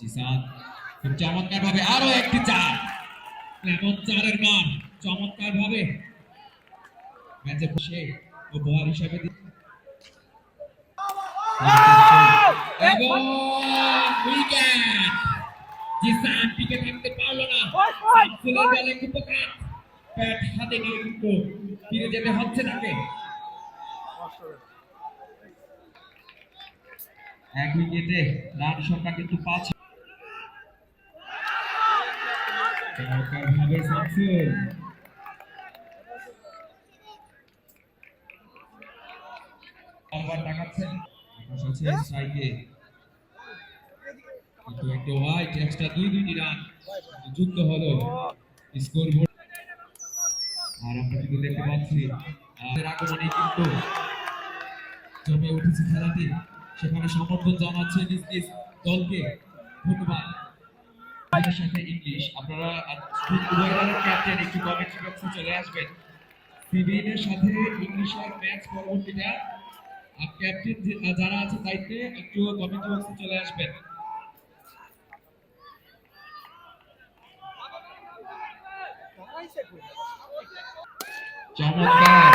জিসান খুব চমৎকার ভাবে আরো একটি চার, এমন চারের মান চমৎকার ভাবে ম্যাচে বসে উপহার হিসাবে এবং উইকেট। জিসান টিকে থাকতে পারলো না, সামসুলের বলে কুপকাত ব্যাট হাতে নিয়ে কিন্তু ফিরে যেতে হচ্ছে তাকে। এক উইকেটে রান সংখ্যা কিন্তু 5। চমৎকার ভাবে সামসুল আবার তাকাচ্ছেন, আছে স্ট্রাইকে কিন্তু একটা ওয়াইড এক্সট্রা দুইটি রান যুক্ত হলো স্কোর বোর্ড। আর আমরা কিন্তু দেখতে পাচ্ছি আমাদের আগমনে কিন্তু জমে উঠেছে খেলাটি, সেখানে সমর্থন জানাচ্ছে নিজ নিজ দলকে ধন্যবাদ। আমাদের সাথে ইংলিশ আপনারা উভয় দলের ক্যাপ্টেন একটু কমেন্ট্রি বক্সে চলে আসবেন। সিবিএনের সাথে ইংলিশের ম্যাচ পরবর্তীটা ক্যাপ্টেন যারা আছে দায়িত্বে একটু কমেন্ট্রি বক্সে চলে আসবেন। চমৎকার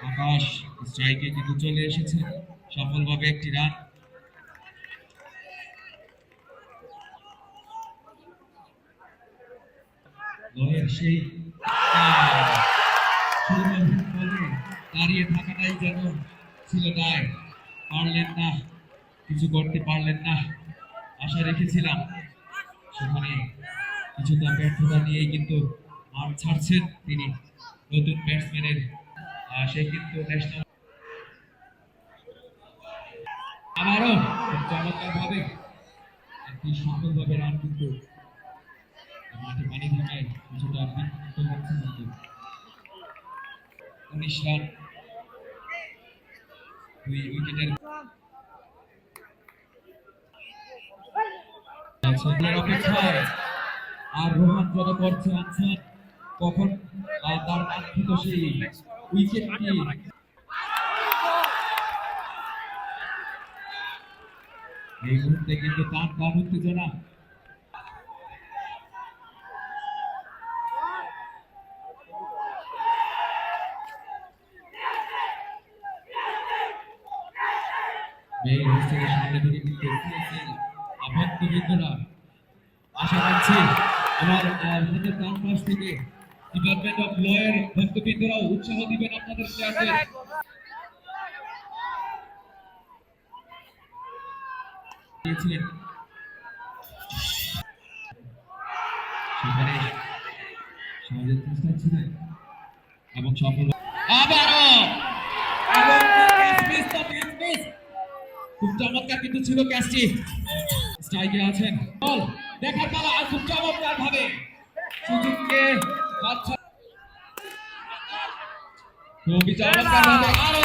আকাশ স্ট্রাইকে কিন্তু চলে এসেছে সফলভাবে একটি রান। দলের সেই দাঁড়িয়ে থাকাটাই যেন ছিল দায়, পারলেন না, কিছু করতে পারলেন না। আশা রেখেছিলাম সেখানে কিছুটা ব্যর্থতা নিয়েই কিন্তু মাঠ ছাড়ছেন তিনি, নতুন ব্যাটসম্যানের সে কিন্তু ন্যাশনাল আবারও চমৎকার ভাবে একটি সফলভাবে রান কিন্তু মাঠে পানি থাকায় কিছুটা বিক্ষিপ্ত হচ্ছে কিন্তু 19 রান 2 উইকেটের অপেক্ষায়। আর রোহান যেন করছে আনসার কখন তার কাঙ্ক্ষিত সেই উইকেটটি এই মুহূর্তে কিন্তু টান উত্তেজনা। সামনে থেকে কিন্তু ভক্তবৃন্দরা আশা রাখছি আমার হাতের ডান পাশ থেকে ডিপার্টমেন্ট অফ ল এর ভক্তবৃন্দরাও উৎসাহ দিবেন আপনাদের প্লেয়ারদের। সেখানে সহজের চেষ্টা ছিলেন এবং সফল আবারও খুব চমৎকার কিন্তু ছিল ক্যাচটি। স্ট্রাইকে আছেন বল দেখার পালা, আর খুব চমৎকার ভাবে সুযোগকে খুবই চমৎকার ভাবে আরো